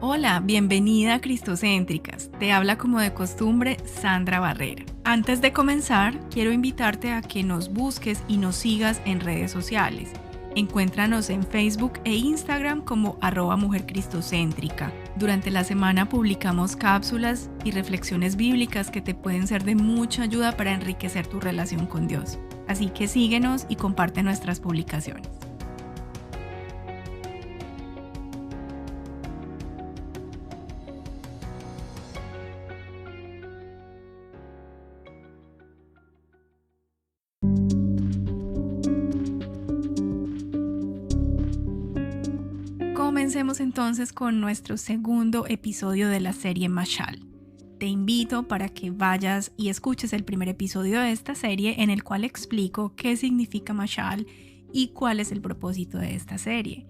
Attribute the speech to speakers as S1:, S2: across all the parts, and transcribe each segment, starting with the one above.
S1: Hola, bienvenida a Cristocéntricas. Te habla como de costumbre Sandra Barrera. Antes de comenzar, quiero invitarte a que nos busques y nos sigas en redes sociales. Encuéntranos en Facebook e Instagram como @mujercristocéntrica. Durante la semana publicamos cápsulas y reflexiones bíblicas que te pueden ser de mucha ayuda para enriquecer tu relación con Dios. Así que síguenos y comparte nuestras publicaciones. Comencemos entonces con nuestro segundo episodio de la serie Mashal. Te invito para que vayas y escuches el primer episodio de esta serie en el cual explico qué significa Mashal y cuál es el propósito de esta serie.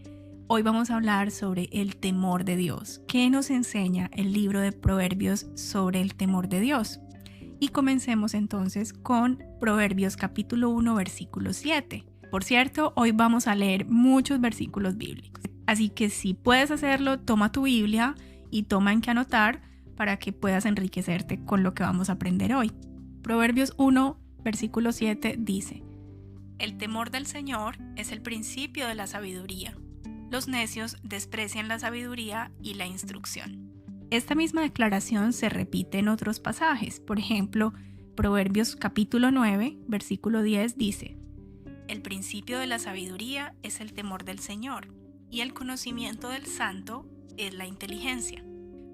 S1: Hoy vamos a hablar sobre el temor de Dios. ¿Qué nos enseña el libro de Proverbios sobre el temor de Dios? Y comencemos entonces con Proverbios capítulo 1, versículo 7. Por cierto, hoy vamos a leer muchos versículos bíblicos. Así que si puedes hacerlo, toma tu Biblia y toma en qué anotar para que puedas enriquecerte con lo que vamos a aprender hoy. Proverbios 1, versículo 7 dice: El temor del Señor es el principio de la sabiduría. Los necios desprecian la sabiduría y la instrucción. Esta misma declaración se repite en otros pasajes. Por ejemplo, Proverbios capítulo 9, versículo 10 dice: El principio de la sabiduría es el temor del Señor, y el conocimiento del santo es la inteligencia.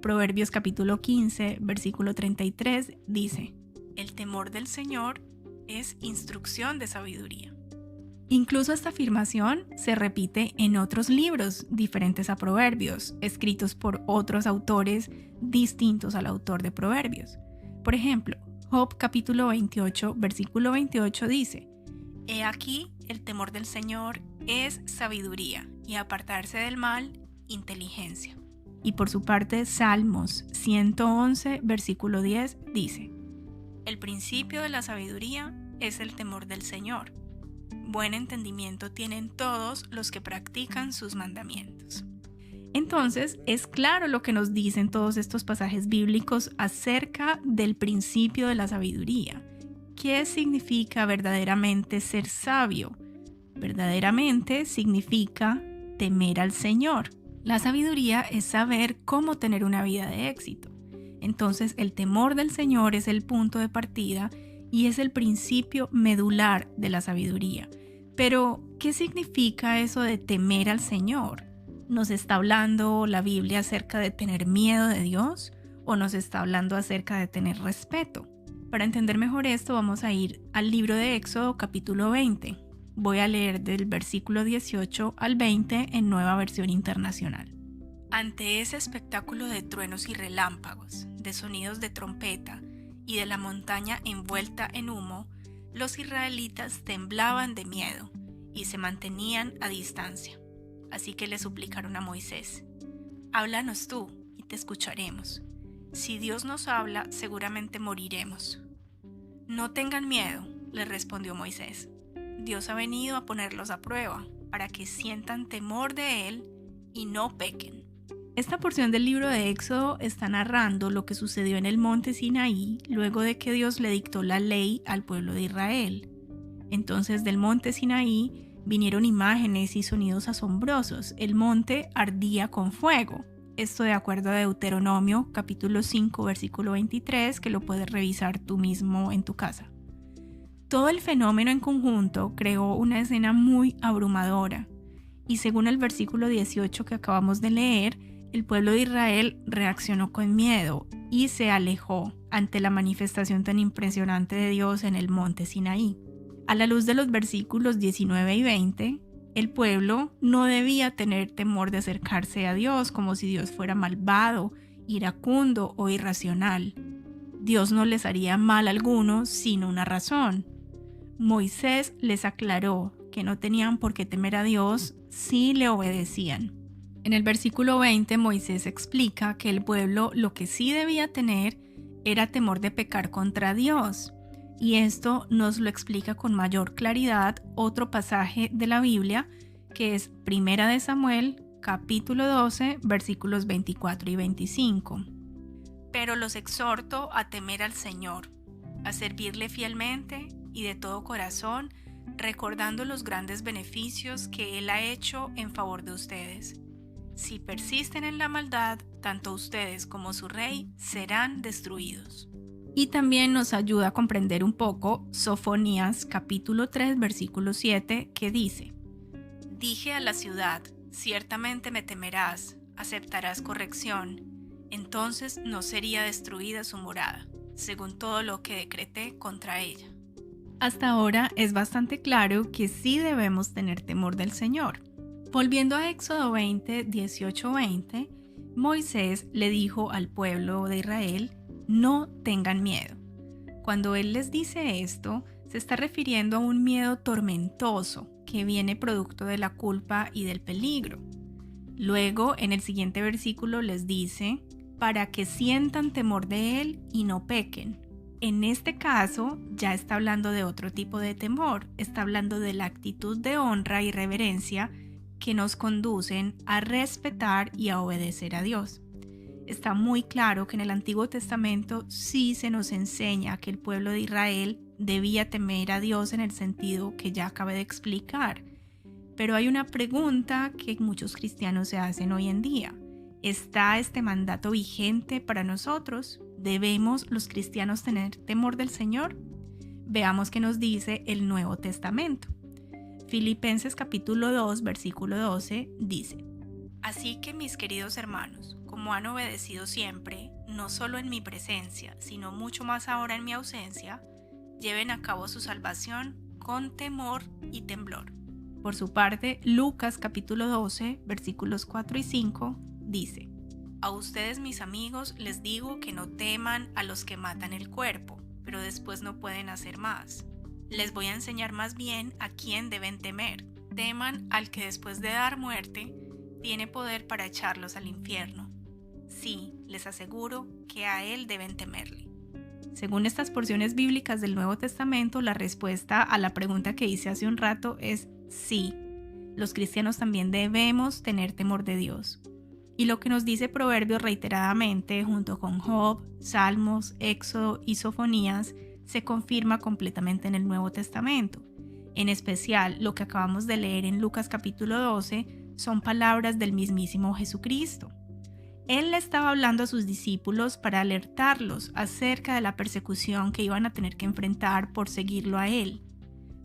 S1: Proverbios capítulo 15, versículo 33 dice: El temor del Señor es instrucción de sabiduría. Incluso esta afirmación se repite en otros libros diferentes a Proverbios, escritos por otros autores distintos al autor de Proverbios. Por ejemplo, Job capítulo 28, versículo 28 dice: He aquí, el temor del Señor es sabiduría, y apartarse del mal, inteligencia. Y por su parte, Salmos 111, versículo 10 dice: El principio de la sabiduría es el temor del Señor. Buen entendimiento tienen todos los que practican sus mandamientos. Entonces, es claro lo que nos dicen todos estos pasajes bíblicos acerca del principio de la sabiduría. ¿Qué significa verdaderamente ser sabio? Verdaderamente significa temer al Señor. La sabiduría es saber cómo tener una vida de éxito. Entonces, el temor del Señor es el punto de partida y es el principio medular de la sabiduría. Pero, ¿qué significa eso de temer al Señor? ¿Nos está hablando la Biblia acerca de tener miedo de Dios o nos está hablando acerca de tener respeto? Para entender mejor esto, vamos a ir al libro de Éxodo capítulo 20. Voy a leer del versículo 18 al 20 en Nueva Versión Internacional. Ante ese espectáculo de truenos y relámpagos, de sonidos de trompeta y de la montaña envuelta en humo, los israelitas temblaban de miedo y se mantenían a distancia. Así que le suplicaron a Moisés: Háblanos tú y te escucharemos. Si Dios nos habla, seguramente moriremos. No tengan miedo, le respondió Moisés. Dios ha venido a ponerlos a prueba, para que sientan temor de Él y no pequen. Esta porción del libro de Éxodo está narrando lo que sucedió en el monte Sinaí luego de que Dios le dictó la ley al pueblo de Israel. Entonces del monte Sinaí vinieron imágenes y sonidos asombrosos. El monte ardía con fuego. Esto de acuerdo a Deuteronomio capítulo 5 versículo 23, que lo puedes revisar tú mismo en tu casa. Todo el fenómeno en conjunto creó una escena muy abrumadora, y según el versículo 18 que acabamos de leer, el pueblo de Israel reaccionó con miedo y se alejó ante la manifestación tan impresionante de Dios en el monte Sinaí. A la luz de los versículos 19 y 20, el pueblo no debía tener temor de acercarse a Dios como si Dios fuera malvado, iracundo o irracional. Dios no les haría mal alguno sin una razón. Moisés les aclaró que no tenían por qué temer a Dios si le obedecían. En el versículo 20, Moisés explica que el pueblo lo que sí debía tener era temor de pecar contra Dios. Y esto nos lo explica con mayor claridad otro pasaje de la Biblia que es Primera de Samuel, capítulo 12, versículos 24 y 25. Pero los exhorto a temer al Señor, a servirle fielmente y de todo corazón, recordando los grandes beneficios que Él ha hecho en favor de ustedes. Si persisten en la maldad, tanto ustedes como su rey serán destruidos. Y también nos ayuda a comprender un poco Sofonías capítulo 3 versículo 7, que dice: Dije a la ciudad, ciertamente me temerás, aceptarás corrección, entonces no sería destruida su morada, según todo lo que decreté contra ella. Hasta ahora es bastante claro que sí debemos tener temor del Señor. Volviendo a Éxodo 20, 18-20, Moisés le dijo al pueblo de Israel: no tengan miedo. Cuando él les dice esto, se está refiriendo a un miedo tormentoso que viene producto de la culpa y del peligro. Luego, en el siguiente versículo les dice: para que sientan temor de él y no pequen. En este caso, ya está hablando de otro tipo de temor, está hablando de la actitud de honra y reverencia que nos conducen a respetar y a obedecer a Dios. Está muy claro que en el Antiguo Testamento sí se nos enseña que el pueblo de Israel debía temer a Dios en el sentido que ya acabé de explicar. Pero hay una pregunta que muchos cristianos se hacen hoy en día. ¿Está este mandato vigente para nosotros? ¿Debemos los cristianos tener temor del Señor? Veamos qué nos dice el Nuevo Testamento. Filipenses capítulo 2, versículo 12 dice: Así que mis queridos hermanos, como han obedecido siempre, no solo en mi presencia, sino mucho más ahora en mi ausencia, lleven a cabo su salvación con temor y temblor. Por su parte, Lucas capítulo 12, versículos 4 y 5 dice: A ustedes, mis amigos, les digo que no teman a los que matan el cuerpo, pero después no pueden hacer más. Les voy a enseñar más bien a quién deben temer. Teman al que después de dar muerte tiene poder para echarlos al infierno. Sí, les aseguro que a él deben temerle. Según estas porciones bíblicas del Nuevo Testamento, la respuesta a la pregunta que hice hace un rato es sí. Los cristianos también debemos tener temor de Dios. Y lo que nos dice Proverbios reiteradamente, junto con Job, Salmos, Éxodo y Sofonías, se confirma completamente en el Nuevo Testamento. En especial, lo que acabamos de leer en Lucas capítulo 12 son palabras del mismísimo Jesucristo. Él le estaba hablando a sus discípulos para alertarlos acerca de la persecución que iban a tener que enfrentar por seguirlo a él.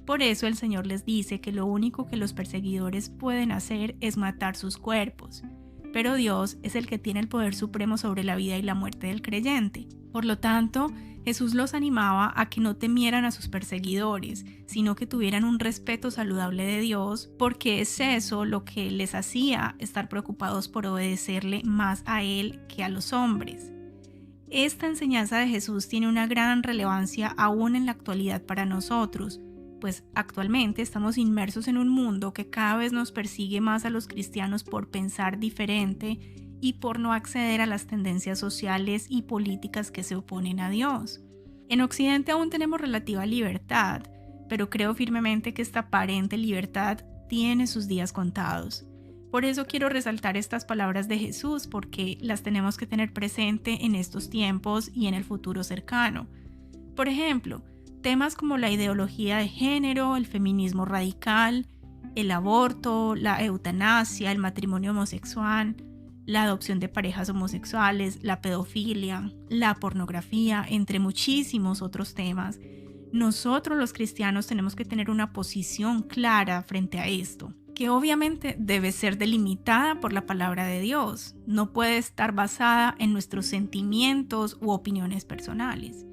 S1: Por eso el Señor les dice que lo único que los perseguidores pueden hacer es matar sus cuerpos, pero Dios es el que tiene el poder supremo sobre la vida y la muerte del creyente. Por lo tanto, Jesús los animaba a que no temieran a sus perseguidores, sino que tuvieran un respeto saludable de Dios, porque es eso lo que les hacía estar preocupados por obedecerle más a Él que a los hombres. Esta enseñanza de Jesús tiene una gran relevancia aún en la actualidad para nosotros, pues actualmente estamos inmersos en un mundo que cada vez nos persigue más a los cristianos por pensar diferente y por no acceder a las tendencias sociales y políticas que se oponen a Dios. En Occidente aún tenemos relativa libertad, pero creo firmemente que esta aparente libertad tiene sus días contados. Por eso quiero resaltar estas palabras de Jesús, porque las tenemos que tener presente en estos tiempos y en el futuro cercano. Por ejemplo, temas como la ideología de género, el feminismo radical, el aborto, la eutanasia, el matrimonio homosexual, la adopción de parejas homosexuales, la pedofilia, la pornografía, entre muchísimos otros temas. Nosotros los cristianos tenemos que tener una posición clara frente a esto, que obviamente debe ser delimitada por la palabra de Dios. No puede estar basada en nuestros sentimientos u opiniones personales.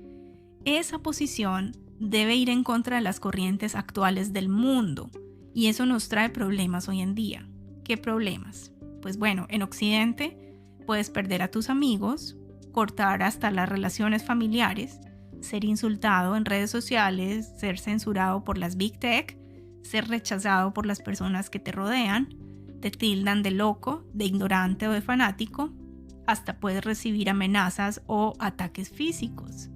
S1: Esa posición debe ir en contra de las corrientes actuales del mundo, y eso nos trae problemas hoy en día. ¿Qué problemas? Pues bueno, en Occidente puedes perder a tus amigos, cortar hasta las relaciones familiares, ser insultado en redes sociales, ser censurado por las Big Tech, ser rechazado por las personas que te rodean, te tildan de loco, de ignorante o de fanático, hasta puedes recibir amenazas o ataques físicos.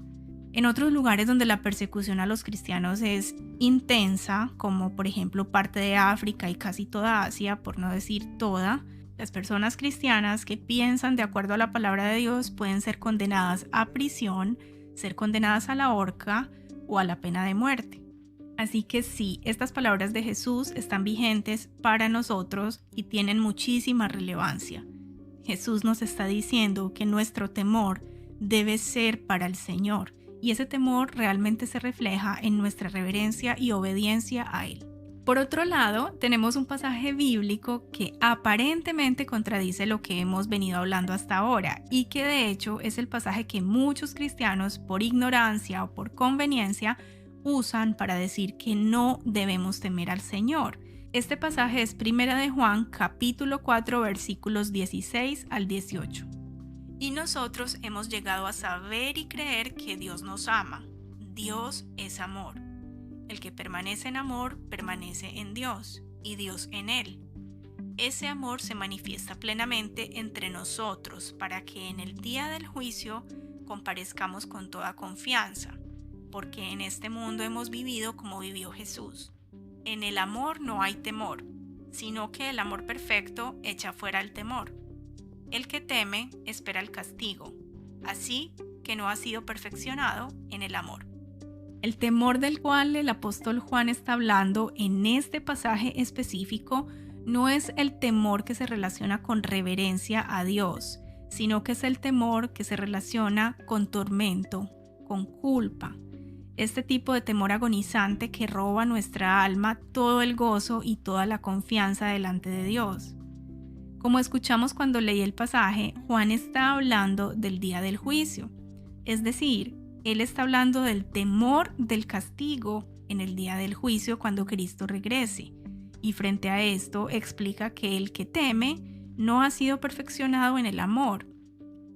S1: En otros lugares donde la persecución a los cristianos es intensa, como por ejemplo parte de África y casi toda Asia, por no decir toda, las personas cristianas que piensan de acuerdo a la palabra de Dios pueden ser condenadas a prisión, ser condenadas a la horca o a la pena de muerte. Así que sí, estas palabras de Jesús están vigentes para nosotros y tienen muchísima relevancia. Jesús nos está diciendo que nuestro temor debe ser para el Señor, y ese temor realmente se refleja en nuestra reverencia y obediencia a Él. Por otro lado, tenemos un pasaje bíblico que aparentemente contradice lo que hemos venido hablando hasta ahora y que de hecho es el pasaje que muchos cristianos, por ignorancia o por conveniencia, usan para decir que no debemos temer al Señor. Este pasaje es 1 de Juan, capítulo 4, versículos 16 al 18. Y nosotros hemos llegado a saber y creer que Dios nos ama. Dios es amor. El que permanece en amor, permanece en Dios, y Dios en él. Ese amor se manifiesta plenamente entre nosotros para que en el día del juicio comparezcamos con toda confianza, porque en este mundo hemos vivido como vivió Jesús. En el amor no hay temor, sino que el amor perfecto echa fuera el temor. El que teme espera el castigo, así que no ha sido perfeccionado en el amor. El temor del cual el apóstol Juan está hablando en este pasaje específico no es el temor que se relaciona con reverencia a Dios, sino que es el temor que se relaciona con tormento, con culpa. Este tipo de temor agonizante que roba a nuestra alma todo el gozo y toda la confianza delante de Dios. Como escuchamos cuando leí el pasaje, Juan está hablando del día del juicio. Es decir, él está hablando del temor del castigo en el día del juicio cuando Cristo regrese. Y frente a esto explica que el que teme no ha sido perfeccionado en el amor.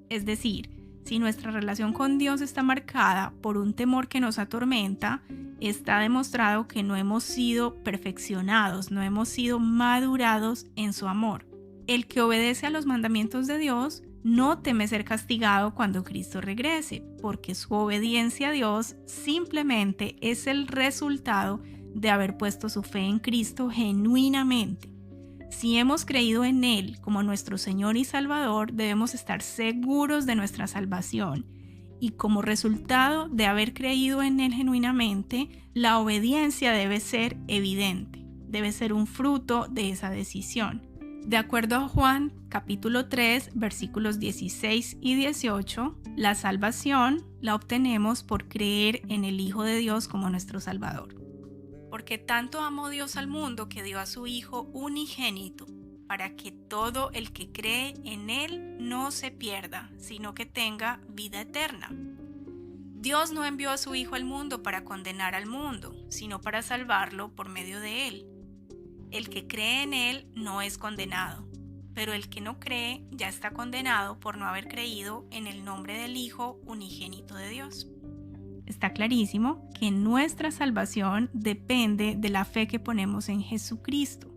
S1: Es decir, si nuestra relación con Dios está marcada por un temor que nos atormenta, está demostrado que no hemos sido perfeccionados, no hemos sido madurados en su amor. El que obedece a los mandamientos de Dios no teme ser castigado cuando Cristo regrese, porque su obediencia a Dios simplemente es el resultado de haber puesto su fe en Cristo genuinamente. Si hemos creído en Él como nuestro Señor y Salvador, debemos estar seguros de nuestra salvación. Y como resultado de haber creído en Él genuinamente, la obediencia debe ser evidente, debe ser un fruto de esa decisión. De acuerdo a Juan, capítulo 3, versículos 16 y 18, la salvación la obtenemos por creer en el Hijo de Dios como nuestro Salvador. Porque tanto amó Dios al mundo que dio a su Hijo unigénito, para que todo el que cree en Él no se pierda, sino que tenga vida eterna. Dios no envió a su Hijo al mundo para condenar al mundo, sino para salvarlo por medio de Él. El que cree en Él no es condenado, pero el que no cree ya está condenado por no haber creído en el nombre del Hijo unigénito de Dios. Está clarísimo que nuestra salvación depende de la fe que ponemos en Jesucristo.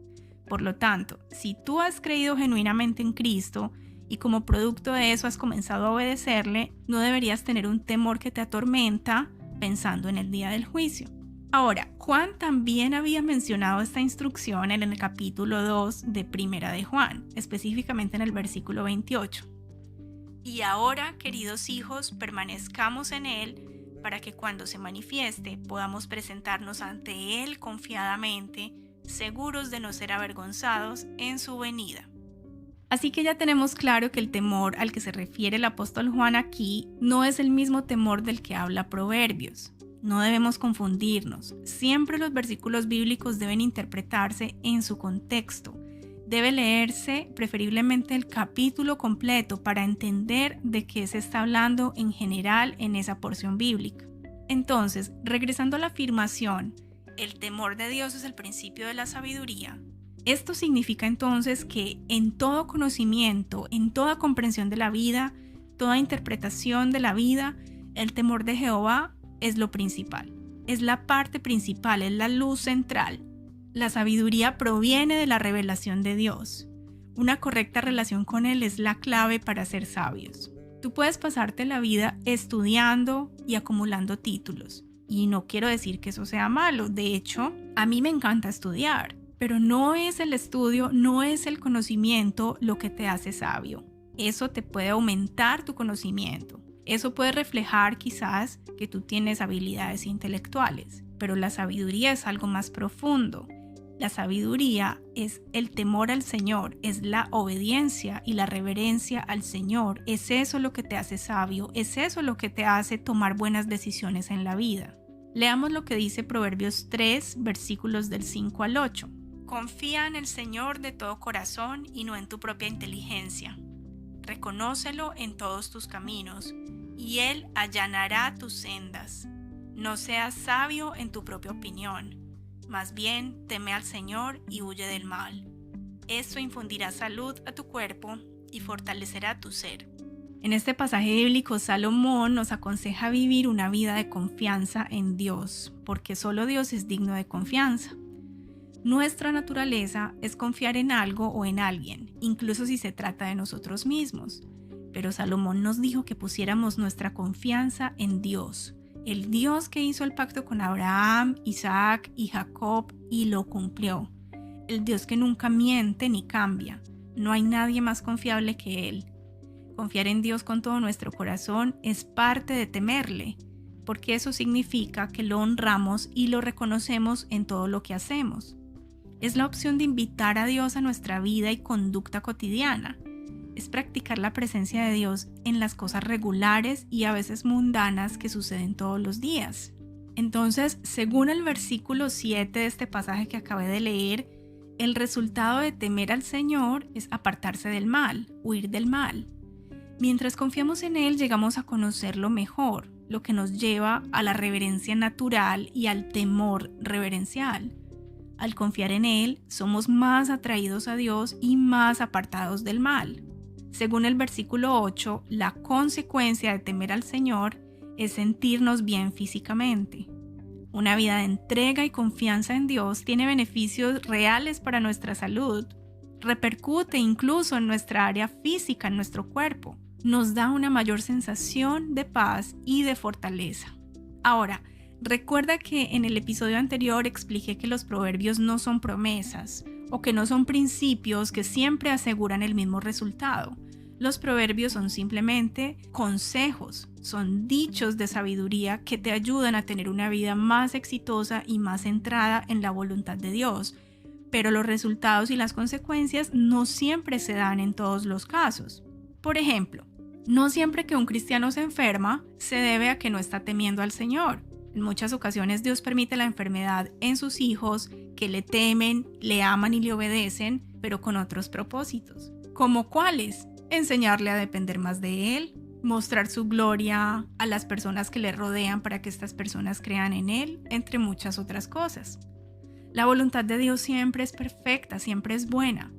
S1: Por lo tanto, si tú has creído genuinamente en Cristo y como producto de eso has comenzado a obedecerle, no deberías tener un temor que te atormenta pensando en el día del juicio. Ahora, Juan también había mencionado esta instrucción en el capítulo 2 de 1 de Juan, específicamente en el versículo 28. Y ahora, queridos hijos, permanezcamos en Él, para que cuando se manifieste podamos presentarnos ante Él confiadamente, seguros de no ser avergonzados en su venida. Así que ya tenemos claro que el temor al que se refiere el apóstol Juan aquí no es el mismo temor del que habla Proverbios. No debemos confundirnos. Siempre los versículos bíblicos deben interpretarse en su contexto. Debe leerse preferiblemente el capítulo completo para entender de qué se está hablando en general en esa porción bíblica. Entonces, regresando a la afirmación, el temor de Dios es el principio de la sabiduría. Esto significa entonces que en todo conocimiento, en toda comprensión de la vida, toda interpretación de la vida, el temor de Jehová es lo principal, es la parte principal, es la luz central. La sabiduría proviene de la revelación de Dios. Una correcta relación con Él es la clave para ser sabios. Tú puedes pasarte la vida estudiando y acumulando títulos. Y no quiero decir que eso sea malo. De hecho, a mí me encanta estudiar. Pero no es el estudio, no es el conocimiento lo que te hace sabio. Eso te puede aumentar tu conocimiento. Eso puede reflejar quizás que tú tienes habilidades intelectuales. Pero la sabiduría es algo más profundo. La sabiduría es el temor al Señor, es la obediencia y la reverencia al Señor. Es eso lo que te hace sabio, es eso lo que te hace tomar buenas decisiones en la vida. Leamos lo que dice Proverbios 3, versículos del 5 al 8. Confía en el Señor de todo corazón y no en tu propia inteligencia. Reconócelo en todos tus caminos, y Él allanará tus sendas. No seas sabio en tu propia opinión. Más bien, teme al Señor y huye del mal. Esto infundirá salud a tu cuerpo y fortalecerá tu ser. En este pasaje bíblico, Salomón nos aconseja vivir una vida de confianza en Dios, porque solo Dios es digno de confianza. Nuestra naturaleza es confiar en algo o en alguien, incluso si se trata de nosotros mismos. Pero Salomón nos dijo que pusiéramos nuestra confianza en Dios. El Dios que hizo el pacto con Abraham, Isaac y Jacob y lo cumplió. El Dios que nunca miente ni cambia. No hay nadie más confiable que Él. Confiar en Dios con todo nuestro corazón es parte de temerle, porque eso significa que lo honramos y lo reconocemos en todo lo que hacemos. Es la opción de invitar a Dios a nuestra vida y conducta cotidiana. Es practicar la presencia de Dios en las cosas regulares y a veces mundanas que suceden todos los días. Entonces, según el versículo 7 de este pasaje que acabé de leer, el resultado de temer al Señor es apartarse del mal, huir del mal. Mientras confiamos en Él, llegamos a conocerlo mejor, lo que nos lleva a la reverencia natural y al temor reverencial. Al confiar en Él, somos más atraídos a Dios y más apartados del mal. Según el versículo 8, la consecuencia de temer al Señor es sentirnos bien físicamente. Una vida de entrega y confianza en Dios tiene beneficios reales para nuestra salud. Repercute incluso en nuestra área física, en nuestro cuerpo. Nos da una mayor sensación de paz y de fortaleza. Ahora, recuerda que en el episodio anterior expliqué que los proverbios no son promesas o que no son principios que siempre aseguran el mismo resultado. Los proverbios son simplemente consejos, son dichos de sabiduría que te ayudan a tener una vida más exitosa y más centrada en la voluntad de Dios. Pero los resultados y las consecuencias no siempre se dan en todos los casos. Por ejemplo, no siempre que un cristiano se enferma se debe a que no está temiendo al Señor. En muchas ocasiones Dios permite la enfermedad en sus hijos que le temen, le aman y le obedecen, pero con otros propósitos. ¿Cómo cuáles? Enseñarle a depender más de Él, mostrar su gloria a las personas que le rodean para que estas personas crean en Él, entre muchas otras cosas. La voluntad de Dios siempre es perfecta, siempre es buena.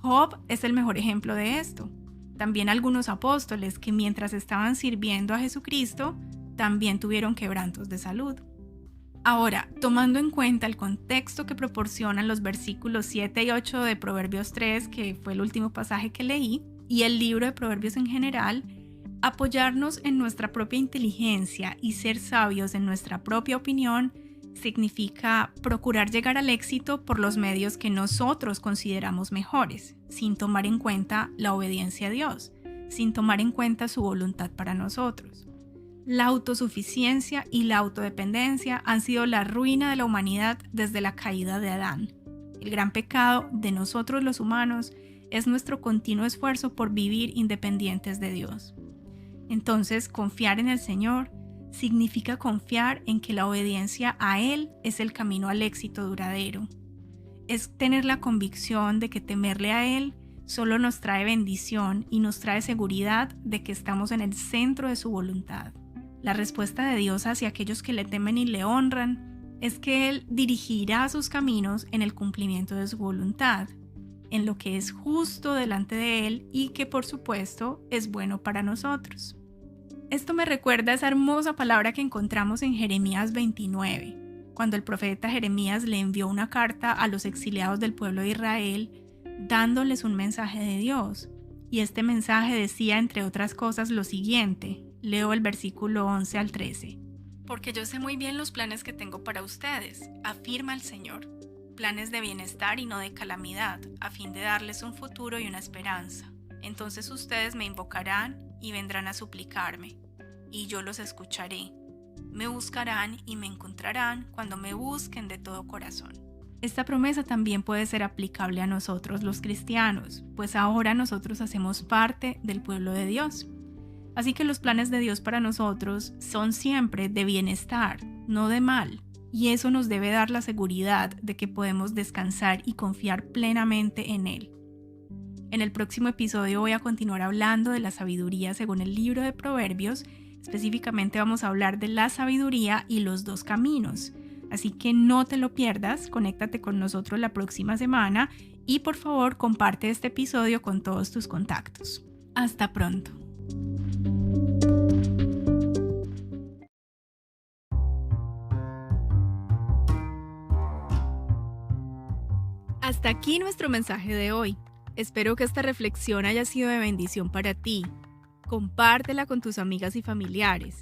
S1: Job es el mejor ejemplo de esto. También algunos apóstoles que mientras estaban sirviendo a Jesucristo, también tuvieron quebrantos de salud. Ahora, tomando en cuenta el contexto que proporcionan los versículos 7 y 8 de Proverbios 3, que fue el último pasaje que leí, y el libro de Proverbios en general, apoyarnos en nuestra propia inteligencia y ser sabios en nuestra propia opinión significa procurar llegar al éxito por los medios que nosotros consideramos mejores, sin tomar en cuenta la obediencia a Dios, sin tomar en cuenta su voluntad para nosotros. La autosuficiencia y la autodependencia han sido la ruina de la humanidad desde la caída de Adán. El gran pecado de nosotros los humanos es nuestro continuo esfuerzo por vivir independientes de Dios. Entonces, confiar en el Señor significa confiar en que la obediencia a Él es el camino al éxito duradero. Es tener la convicción de que temerle a Él solo nos trae bendición y nos trae seguridad de que estamos en el centro de su voluntad. La respuesta de Dios hacia aquellos que le temen y le honran es que Él dirigirá sus caminos en el cumplimiento de su voluntad, en lo que es justo delante de Él y que por supuesto es bueno para nosotros. Esto me recuerda a esa hermosa palabra que encontramos en Jeremías 29, cuando el profeta Jeremías le envió una carta a los exiliados del pueblo de Israel, dándoles un mensaje de Dios. Y este mensaje decía, entre otras cosas, lo siguiente. Leo el versículo 11 al 13. Porque yo sé muy bien los planes que tengo para ustedes, afirma el Señor. Planes de bienestar y no de calamidad, a fin de darles un futuro y una esperanza. Entonces ustedes me invocarán y vendrán a suplicarme, y yo los escucharé. Me buscarán y me encontrarán cuando me busquen de todo corazón. Esta promesa también puede ser aplicable a nosotros los cristianos, pues ahora nosotros hacemos parte del pueblo de Dios. Así que los planes de Dios para nosotros son siempre de bienestar, no de mal. Y eso nos debe dar la seguridad de que podemos descansar y confiar plenamente en Él. En el próximo episodio voy a continuar hablando de la sabiduría según el libro de Proverbios. Específicamente vamos a hablar de la sabiduría y los dos caminos. Así que no te lo pierdas, conéctate con nosotros la próxima semana y por favor comparte este episodio con todos tus contactos. Hasta pronto. Hasta aquí nuestro mensaje de hoy. Espero que esta reflexión haya sido de bendición para ti. Compártela con tus amigas y familiares.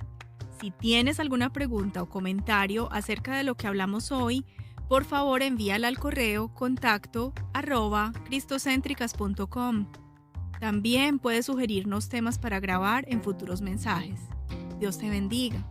S1: Si tienes alguna pregunta o comentario acerca de lo que hablamos hoy, por favor envíala al correo contacto@cristocentricas.com. También puedes sugerirnos temas para grabar en futuros mensajes. Dios te bendiga.